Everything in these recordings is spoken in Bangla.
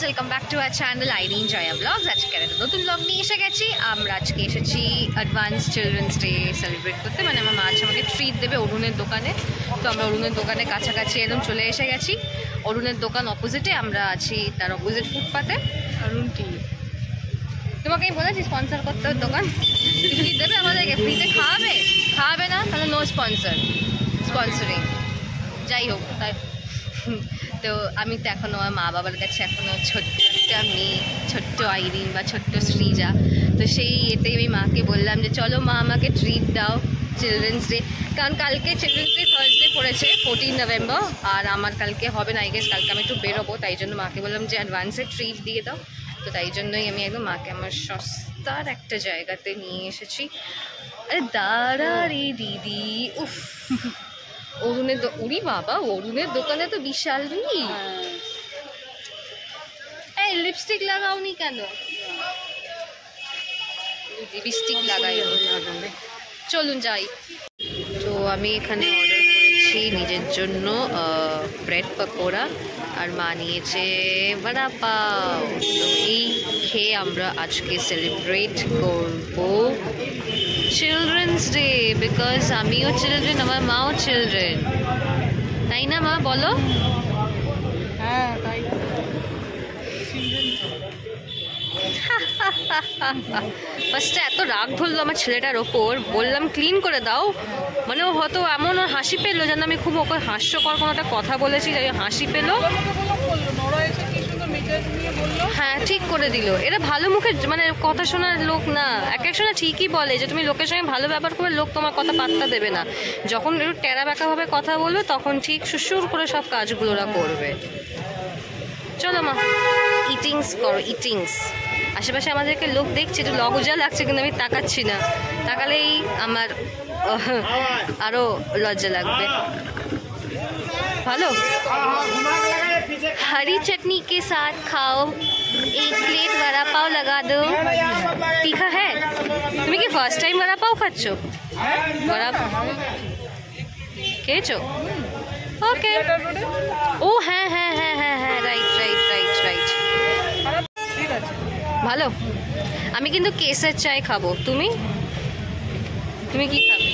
Guys, welcome back to our channel Irin Joya blogs. আজকে একটা নতুন ব্লগ নিয়ে এসে গেছি। আমরা আজকে এসেছি অ্যাডভান্স চিলড্রেন্স ডে সেলিব্রেট করতে। মানে আমার মা আছে আমাকে ট্রিট দেবে অরুণের দোকানে। তো আমরা অরুণের দোকানে কাছাকাছি একদম চলে এসে গেছি। অরুণের দোকান অপোজিটে, আমরা আছি তার অপোজিট ফুটপাতে। অরুণ টি তোমাকে আমি বলেছি স্পন্সর করতে হবে দোকান, কিছু কি দেবে আমাদেরকে? ফ্রিতে খাওয়াবে না তাহলে নো স্পন্সরিং। যাই হোক, তাই তো আমি তো এখনও আমার মা বাবার কাছে এখনও ছোট্ট একটা মেয়ে, ছোট্ট আইরিন বা ছোট্ট সৃজা। তো সেই এতেই আমি মাকে বললাম যে চলো মা আমাকে ট্রিট দাও চিলড্রেন্স ডে। কারণ কালকে চিলড্রেন্স ডে থার্সডে পড়েছে 14 নভেম্বর, আর আমার কালকে হবে না, আই গেস কালকে আমি একটু বেরোবো। তাই জন্য মাকে বললাম যে অ্যাডভান্সে ট্রিট দিয়ে দাও। তো তাই জন্যই আমি একদম মাকে আমার সস্তার একটা জায়গাতে নিয়ে এসেছি। আরে দাঁড়া রে দিদি, উফ অরুণের উড়ি বাবা, অরুণের দোকানে তো বিশাল ভিড়। এই লিপস্টিক লাগাওনি কেন? লিপস্টিক লাগাই, চলুন যাই। তো আমি এখানে অর্ডার করেছি নিজের জন্য ব্রেড পকোড়া, আর মা নিয়েছে বড়া পাও। তো এই খেয়ে আমরা আজকে সেলিব্রেট করবো চিলড্রেন্স ডে, বিকজ আমিও চিলড্রেন, আমার মাও চিলড্রেন, তাই না মা বলো? হ্যাঁ তাই। ফার্স্টে এত রাগ ধরলো আমার ছেলেটার ওপর, বললাম ক্লিন করে দাও, মানে ও হয়তো এমন হাসি পেলো যেন আমি খুব ওকে হাস্যকর কোনো একটা কথা বলেছি, যাই হাসি পেলো। হ্যাঁ ঠিক করে দিল। এরা ভালো মুখে মানে কথা শোনার লোক না। এক এক সময় ঠিকই বলে যে তুমি লোকের সঙ্গে ভালো ব্যবহার করবে, লোক তোমার কথা পাত্তা দেবে না। যখন একটু টেরা বেঁকাভাবে কথা বলবে তখন ঠিক সুসুর করে সব কাজগুলো ওরা করবে। চলো মা ইটিংস করো, ইটিংস। আশেপাশে আমাদেরকে লোক দেখছে, একটু লজ্জা লাগছে, কিন্তু আমি তাকাচ্ছি না, তাকালেই আমার আরো লজ্জা লাগবে। ভালো हरी चटनी के साथ खाओ, एक प्लेट वड़ा पाव लगा दो। तीखा है? তুমি কি ফার্স্ট টাইম वड़ा पाव খাচ্ছ? वड़ा খেয়েছো? ওকে। ও হ্যাঁ হ্যাঁ হ্যাঁ হ্যাঁ হ্যাঁ, রাইট রাইট রাইট রাইট। ভালো। আমি কিন্তু কেসর চায় খাবো। তুমি কি খাবে?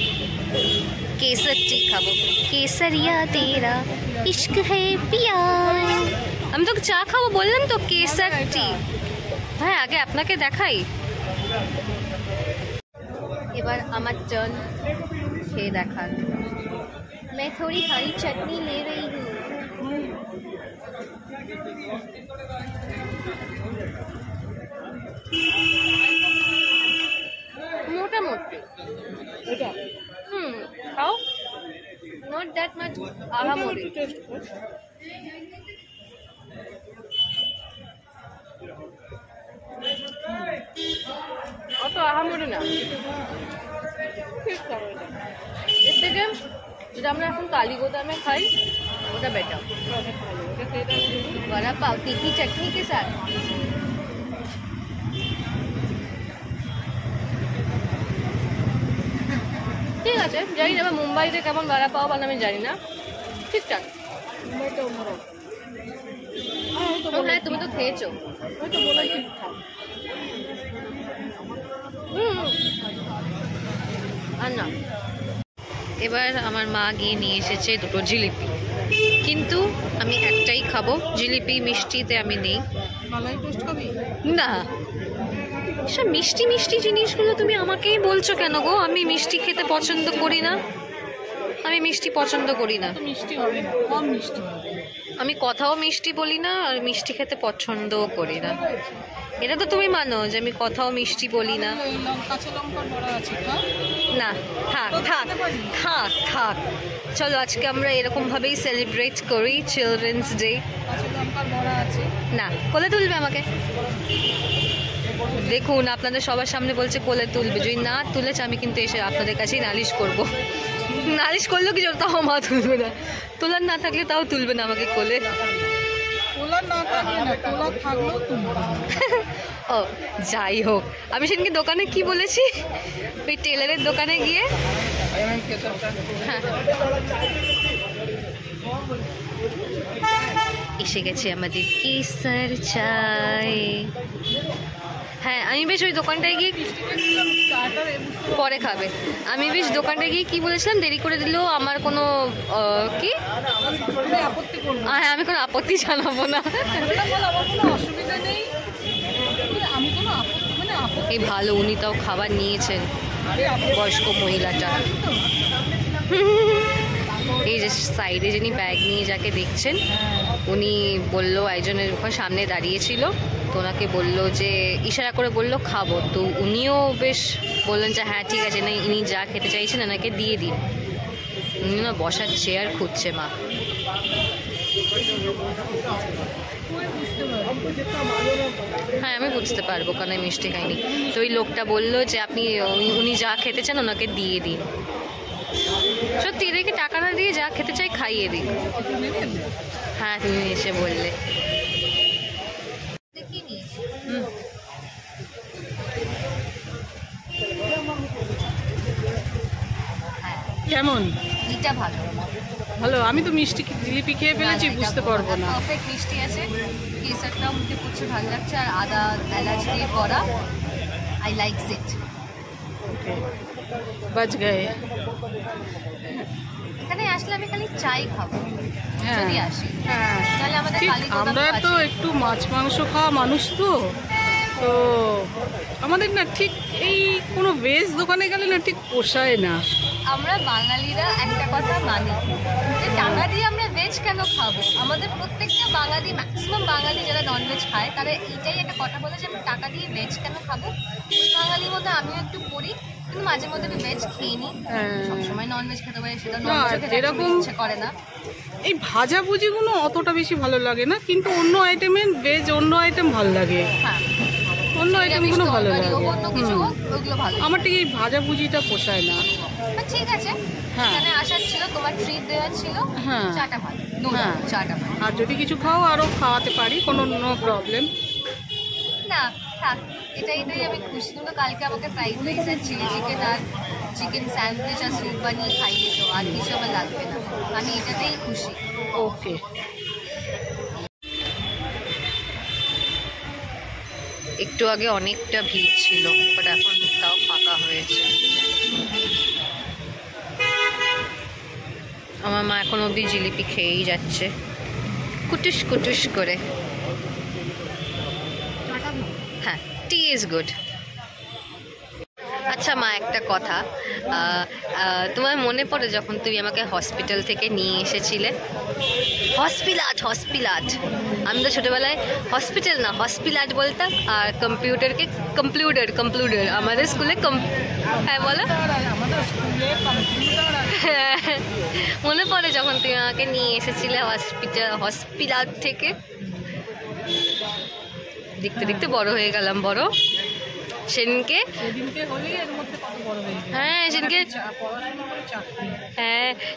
কেসর টি খাবো। কেসরিয়া তেরা ইশক হে পিয়া। আমি তো চা খাবো বললাম তো, কেসর টি। হ্যাঁ আগে আপনাকে দেখাই, এবার আমার টার্ন খেয়ে দেখার। मैं थोड़ी हरी चटनी ले रही हूँ। মোটামুটি খাও, নট দ্যাট মাচ আহামরি। অত আহামরি না, এর থেকে যেটা আমরা এখন কালীগোদামে খাই ওটা বেটার। বড়া পাও তিখি চটনি কে সাথ। ঠিক আছে, জানি না মুম্বাইতে কেমন বড়া পাও বানাবে আমি জানি না, ঠিকঠাক। হ্যাঁ তুমি তো খেয়েছো। আর না, এবার আমার মা গিয়ে নিয়ে এসেছে দুটো জিলিপি, কিন্তু আমি একটাই খাবো। জিলিপি মিষ্টিতে আমি নেই না। সব মিষ্টি মিষ্টি জিনিসগুলো তুমি আমাকেই বলছো কেন গো? আমি মিষ্টি খেতে পছন্দ করি না, আমি মিষ্টি পছন্দ করি না। আমি কথাও মিষ্টি বলি না, আর মিষ্টি খেতে পছন্দও করি না। এটা তো তুমি মানো যে আমি কথাও মিষ্টি বলি না। না থাক থাক থাক থাক, চলো আজকে আমরা এরকমভাবেই সেলিব্রেট করি চিলড্রেন্স ডে। না কোলে তুলবে আমাকে? দেখুন আপনাদের সবার সামনে বলছে কোলে তুলবে, যদি না তুলেছে আমি কিন্তু এসে আপনাদের কাছেই নালিশ করব। নালিশ করলেও কি জন্য, তাও মা তুলবে না। তোলার না থাকলে তাও তুলবে না আমাকে কোলে। ও যাই হোক, আমি সেদিনকে দোকানে কি বলেছি, ওই টেলারের দোকানে গিয়ে হ্যাঁ এসে গেছে আমাদের কেসার চায়। হ্যাঁ আমি বেশ ওই দোকানটায় গিয়ে পরে খাবে। আমি বেশ দোকানটায় গিয়ে কি বলেছিলাম, দেরি করে দিলেও আমার কোনো কি হ্যাঁ আমি কোনো আপত্তি জানাবো না। এই ভালো, উনি তাও খাবার নিয়েছেন বয়স্ক মহিলাটা। এই যে সাইডে যিনি ব্যাগ নিয়ে যাকে দেখছেন, উনি বললো একজনের ওখানে সামনে দাঁড়িয়েছিল, তো ওনাকে বললো যে ইশারা করে বললো খাবো, তো উনিও বেশ বললেন যে হ্যাঁ ঠিক আছে, না ইনি যা খেতে চাইছেন ওনাকে দিয়ে দিন। উনি না বসার চেয়ার খুঁজছে মা। হ্যাঁ আমি বুঝতে পারবো কারণ আমি মিষ্টি খাইনি। তো ওই লোকটা বললো যে আপনি উনি যা খেতে চান ওনাকে দিয়ে দিন। সত্যি এদেরকে টাকা না দিয়ে যা খেতে চাই খাইয়ে দিই। হ্যাঁ তুমি এসে বললে। কেমন? এটা ভালো ভালো। আমি তো মিষ্টি জিলিপি খেয়ে ফেলেছি, বুঝতে পারবো না। পারফেক্ট মিষ্টি আছে, কেসারটাও মুখে পড়ছে ভালো লাগছে, আর আদা এলাচ দিয়ে করা। I like it. বাজ গায়ে। এখানে আসলে আমি খালি চাই খাবো যদি আসি। হ্যাঁ তাহলে আমাদের ঠিক, আমরা তো একটু মাছ মাংস খাওয়া মানুষ, তো তো আমাদের না ঠিক এই কোনো ভেজ দোকানে গেলে না ঠিক পোষায় না। আমরা বাঙালিরা একটা কথা মানি যে টাকা দিয়ে আমরা ভেজ কেন খাবো। আমাদের প্রত্যেকটা বাঙালি, ম্যাক্সিমাম বাঙালি যারা ননভেজ খায় তারা এইটাই একটা কথা বলে যে আমরা টাকা দিয়ে ভেজ কেন খাবো। ওই বাঙালির মধ্যে আমিও একটু করি, কিন্তু মাঝে মধ্যে আমি ভেজ খেয়ে নিই। সবসময় ননভেজ খেতে পারি সেটা এরকম ইচ্ছে করে না। এই ভাজাভুজিগুলো অতটা বেশি ভালো লাগে না, কিন্তু অন্য আইটেমের ভেজ অন্য আইটেম ভালো লাগে। হ্যাঁ অন্য আইটেমগুলো ভালো লাগে। ওগুলো ভালো। আমার ঠিক এই ভাজাভুজিটা পোষায় না। ঠিক আছে, হ্যাঁ এখানে আসার ছিল, তোমার ট্রিট দেওয়ার ছিল, হ্যাঁ চাটা ভালো, হ্যাঁ চাটা ভালো। আর যদি কিছু খাও আরও খাওয়াতে পারি, কোনো নো প্রবলেম না থাক, এটাই আমি খুশি। কিন্তু কালকে আমাকে ফ্রাইড রাইস আর চিলি চিকেন আর চিকেন স্যান্ডউইচ আর স্যুপ বানিয়ে খাইয়েছো, আর কিছু আমার লাগবে না, আমি এটাতেই খুশি। ওকে। একটু আগে অনেকটা ভিড় ছিল, বাট এখন তাও ফাঁকা হয়েছে। আমার মা এখন অবধি জিলিপি খেয়েই যাচ্ছে কুটুস কুটুস করে। হ্যাঁ টি ইজ গুড। আচ্ছা মা একটা কথা, তোমার মনে পড়ে যখন তুমি আমাকে হসপিটাল থেকে নিয়ে এসেছিলে? হসপিলাট আমি তো ছোটোবেলায় হসপিটাল না হসপিলাট বলতাম, আর কম্পিউটারকে কম্পিউটার আমাদের স্কুলে হ্যাঁ বলো। মনে পড়ে যখন তুমি আমাকে নিয়ে এসেছিলে হসপিলাট থেকে? দেখতে দেখতে বড় হয়ে গেলাম। বড় সেদিনকে হ্যাঁ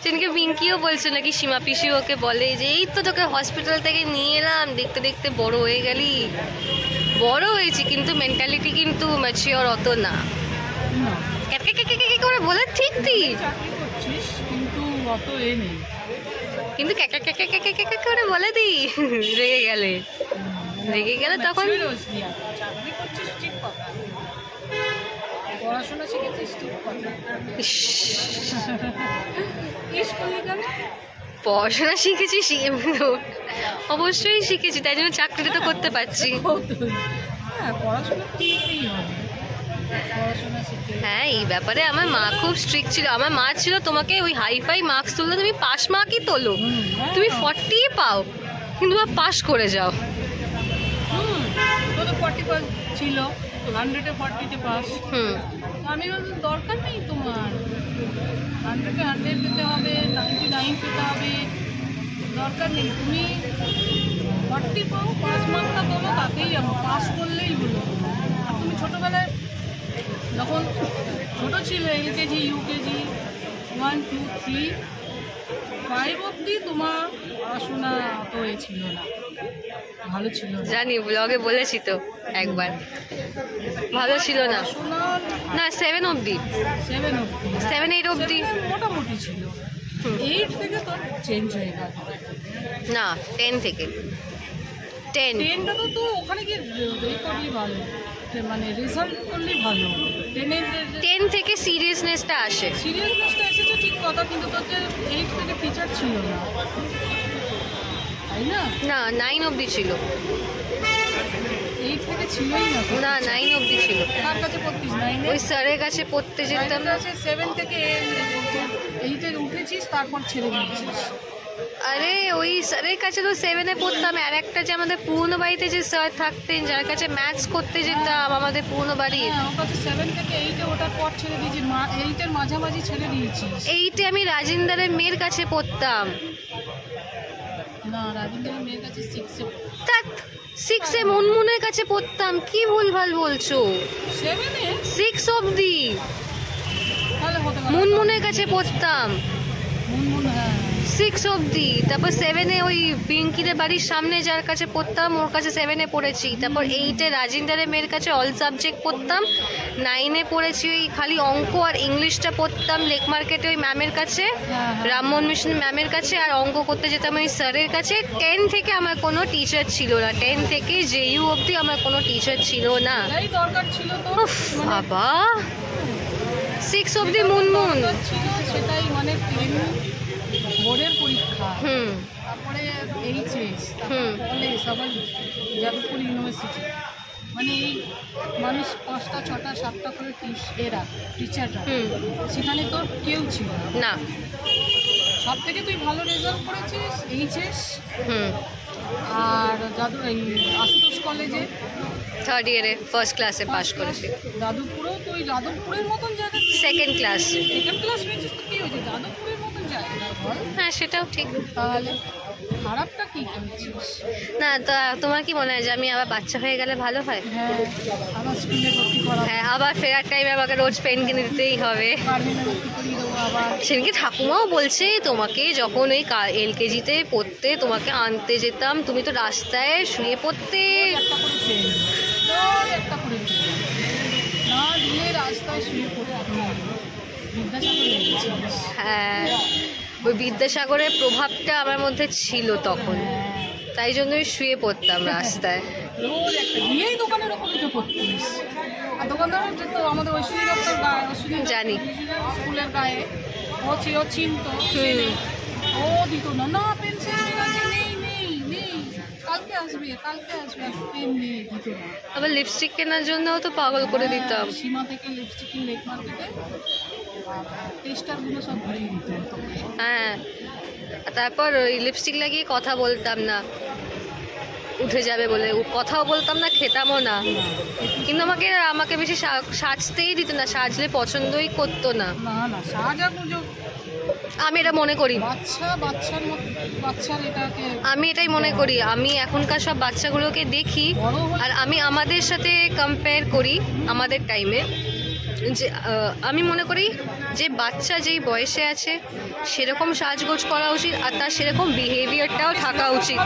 সেদিনকে পিঙ্কিও বলছো নাকি, সীমা পিসি ওকে বলে যে এই তো তোকে হসপিটাল থেকে নিয়ে এলাম, দেখতে দেখতে বড় হয়ে গেলি। বড় হয়েছি কিন্তু মেন্টালিটি কিন্তু ম্যাচিওর অত না। করে বলে ঠিক তুই কিন্তু করে বলে দি রেগে গেলে তখন পড়াশোনা শিখেছিস? পড়াশোনা শিখেছি, অবশ্যই শিখেছি, তাই জন্য চাকরিটা তো করতে পারছি। হ্যাঁ এই ব্যাপারে আমার মা খুব স্ট্রিক্ট ছিল। আমার মা ছিল তোমাকে ওই হাইফাই মার্কস তুললে তুমি পাস মার্কই তোলো, তুমি 40 পাও কিন্তু পাস করে যাও। 40 ছিল, 100-এ 40-তে পাস। আমি বলছি দরকার নেই তোমার, 100-এ 100 পেতে হবে, 99 পেতে হবে, দরকার নেই। তুমি 40 পাও, পাস মার্কটা তোলো, তাতেই আমার পাস করলেই হলো। আর তুমি ছোটোবেলায় যখন ছোটো ছিল, LKG UKG 1 2 3 5 অবধি তোমার পড়াশোনা অত ছিল না, ভালো ছিল। জানি ব্লগে বলেছি তো একবার, ভালো ছিল না। না 7 অবধি, 7 8 অবধি মোটামুটি ছিল। 8 থেকে তোর চেঞ্জ হয়ে গেল না 10 থেকে 10 10টা তো ওখানে গিয়ে করলি ভালো, মানে রেজাল্ট করলে ভালো। 10 থেকে সিরিয়াসনেসটা আসে। সিরিয়াসনেসটা এসেছে ঠিক কথা, কিন্তু তোর যে 8 থেকে টিচার ছিল না, তাই না? না 9 অবধি ছিল। 8 থেকে ছিলই না তো। না 9 অবধি ছিল। কার কাছে পড়তিস? 9 ওই স্যারের কাছে পড়তে যেতাম। 7 থেকে 8 এ উঠেছিস, তারপর ছেড়ে দিয়েছিস। আরে ওই স্যারের কাছে তো 7-এ পড়তাম। আর একটা যে আমাদের পুরনো বাড়িতে যে স্যার থাকতেন, যার কাছে ম্যাথস করতে যেতাম আমাদের পুরনো বাড়ির, হ্যাঁ, ওর কাছে 7 থেকে 8 এ ওঠার পর ছেড়ে দিয়েছিস, 8 এর মাঝামাঝি ছেড়ে দিয়েছিস। 8-এ আমি রাজিন্দারের মেয়ের কাছে পড়তাম। না, রাজেন্দ্রের মেয়ের কাছে 6 এ। তা 6-এ মুনমুনের কাছে পড়তাম। কি ভুলভাল বলছো? 7 এ 6 অবধি তাহলে হতে পারে। মুনমুনের কাছে পড়তাম মুনমুন, হ্যাঁ 6 অবধি। তারপর 7-এ ওই পিঙ্কিদের বাড়ির সামনে যার কাছে পড়তাম ওর কাছে 7-এ পড়েছি। তারপর 8-এ রাজিন্দারের মেয়ের কাছে অল সাবজেক্ট পড়তাম। 9-এ পড়েছি ওই খালি অঙ্ক আর ইংলিশটা পড়তাম লেক মার্কেটে ওই ম্যামের কাছে, রামমোহন মিশন ম্যামের কাছে। আর অঙ্ক করতে যেতাম ওই স্যারের কাছে। 10 থেকে আমার কোনো টিচার ছিল না। 10 থেকে JU অবধি আমার কোনো টিচার ছিল না। এই দরকার ছিল তো, উফ, বাবা 6 অবধি মুনমুন। ছিল সেটাই, মানে 10 বোর্ডের পরীক্ষা, তারপরে এইচএস, হুম। তারপরে কলেজ, আবার যাদবপুর ইউনিভার্সিটি, মানে এই মানুষ 5টা 6টা 7টা করে টিচাররা, সেখানে তোর কেউ ছিল না। সব থেকে তুই ভালো রেজাল্ট করেছিস এইচএস আর এই আশুতোষ কলেজে 3rd ইয়ারে ফার্স্ট ক্লাসে পাস করেছি। যাদবপুরেও তুই যাদবপুরের মতন জায়গা, সেকেন্ড ক্লাস। সেকেন্ড ক্লাস পেয়েছিস তো কি হয়েছে, যাদবপুরের মতন জায়গা বল। হ্যাঁ সেটাও ঠিক। তাহলে খারাপটা কি করেছিস? না তা তোমার কি মনে হয় যে আমি আবার বাচ্চা হয়ে গেলে ভালো হয়? হ্যাঁ, আবার স্কুলে ভর্তি করা, হ্যাঁ, আবার ফেরার টাইমে আমাকে রোজ পেন কিনে দিতেই হবে। পারমিনে ভর্তি করিয়ে দেবো আবার। সেদিনকে ঠাকুমাও বলছে তোমাকে যখন ওই LKG-তে পড়তে তোমাকে আনতে যেতাম, তুমি তো রাস্তায় শুয়ে পড়তে। একটা করে ট্রেন, তোর একটা করে ট্রেন না দিয়ে রাস্তায় শুয়ে পড়ে বিদ্যাসাগর লেগেছিস। হ্যাঁ, ওই বিদ্যাসাগরের প্রভাবটা আমার মধ্যে ছিল তখন, তাই জন্যই শুয়ে পড়তাম রাস্তায়। রোজ একটা গিয়েই দোকানের ওপর উঠে পড়তিস। আর দোকানদার তো আমাদের ঐশ্বরী দত্তর গায়ে, ঐশ্বরী জানি। স্কুলের গায়ে ও চিনত, ও দিত না, না পেন্সিল আছে, নেই নেই নেই, কালকে আসবে পেন নেই, দিত না। আবার লিপস্টিক কেনার জন্যও তো পাগল করে দিতাম। সীমা থেকে লিপস্টিক লেক মার্কেটে টেস্টারগুলো সব ভরিয়ে দিত। হ্যাঁ, তারপর ওই লিপস্টিক লাগিয়ে কথা বলতাম না, উঠে যাবে বলে কথাও বলতাম না, খেতামও না। কিন্তু আমাকে বেশি সাজতেই দিত না, সাজলে পছন্দই করতো না। না না, সাজা পুজো আমি এটা মনে করি, বাচ্চার এটাকে আমি এটাই মনে করি। আমি এখনকার সব বাচ্চাগুলোকে দেখি আর আমি আমাদের সাথে কম্পেয়ার করি আমাদের টাইমে, যে আমি মনে করি যে বাচ্চা যেই বয়সে আছে সেরকম সাজগোজ করা উচিত আর তার সেরকম বিহেভিয়ারটাও থাকা উচিত।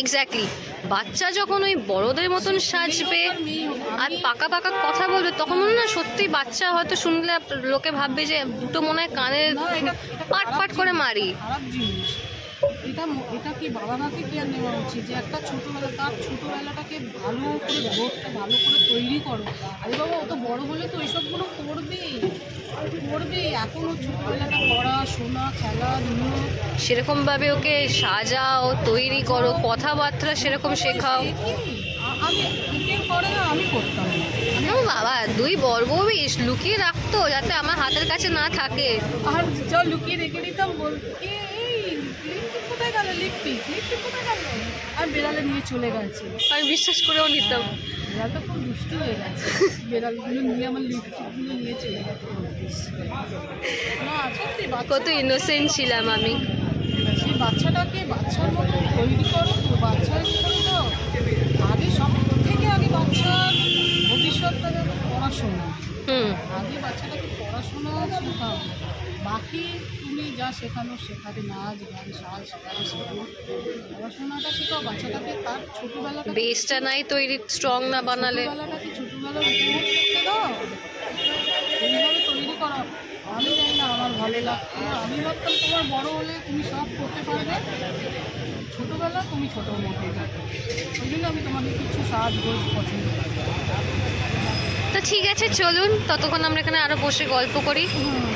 এক্স্যাক্টলি, বাচ্চা যখন ওই বড়দের মতন সাজবে আর পাকা পাকা কথা বলবে, তখন মনে না সত্যি বাচ্চা হয়তো শুনলে লোকে ভাববে যে দুটো মনে হয় কানে পাট পাট করে মারি। এটা কি বাবা মাকে কেয়ার নেওয়া উচিত, যে একটা তার ছোটোবেলাটাকে ভালো করে বোধটা ভালো করে তৈরি করো। আরে বাবা, ও তো বড় হলে তো এইসবগুলো করবে, এখন ওর ছোটোবেলাটা পড়াশোনা খেলাধুলো সেরকমভাবে ওকে সাজাও, তৈরি করো, কথাবার্তা সেরকম শেখাও। আমি করে না, আমি করতাম না। বাবা, 2 বর্গবিশ লুকিয়ে রাখতো যাতে আমার হাতের কাছে না থাকে, আর চল লুকিয়ে রেখে দিতাম, বলতে কোথায় গেল লিপস্টিক কোথায় গেল, আর বেড়ালে নিয়ে চলে গেছে। আমি বিশ্বাস করেও নিতাম। বেড়াল তো খুব দুষ্টু হয়ে গেছে, বেড়ালগুলো নিয়ে আমার লিপস্টিকগুলো নিয়ে চলে গেছে। না সত্যি, কত ইনোসেন্ট ছিলাম আমি। সেই বাচ্চার মতো তৈরি করো, বাচ্চার আগে সব থেকে আগে বাচ্চার ভবিষ্যৎটা যেন পড়াশোনা। আগে বাচ্চাটাকে পড়াশোনা শেখাও, বাকি তুমি যা শেখাবে, নাচ গান সাজ শেখাবে, পড়াশোনাটা শেখাও বাচ্চাটাকে। তার ছোটোবেলাটা বেসটা নাই তৈরি, স্ট্রং না বানালে ছোটোবেলাটাকে ছোটোবেলা উপভোগ করতে দাও, এইভাবে তৈরি করা। আমি জানি না, আমার ভালো লাগতো না। আমি ভাবতাম তোমার বড় হলে তুমি সব করতে পারবে, ছোটোবেলা তুমি ছোটো মতো যাবে, ওই জন্য আমি তোমাকে কিছু সাহায্য পছন্দ করি। তো ঠিক আছে, চলুন ততক্ষণ আমরা এখানে আরও বসে গল্প করি।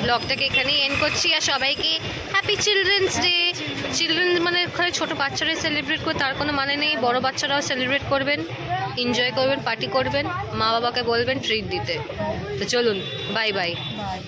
ব্লগটাকে এখানেই এন্ড করছি। আর সবাইকে হ্যাপি চিলড্রেন্স ডে। চিলড্রেন মানে খালি ছোটো বাচ্চারাই সেলিব্রেট করে তার কোনো মানে নেই, বড় বাচ্চারাও সেলিব্রেট করবেন, এনজয় করবেন, পার্টি করবেন, মা বাবাকে বলবেন ট্রিট দিতে। তো চলুন, বাই বাই। বাই।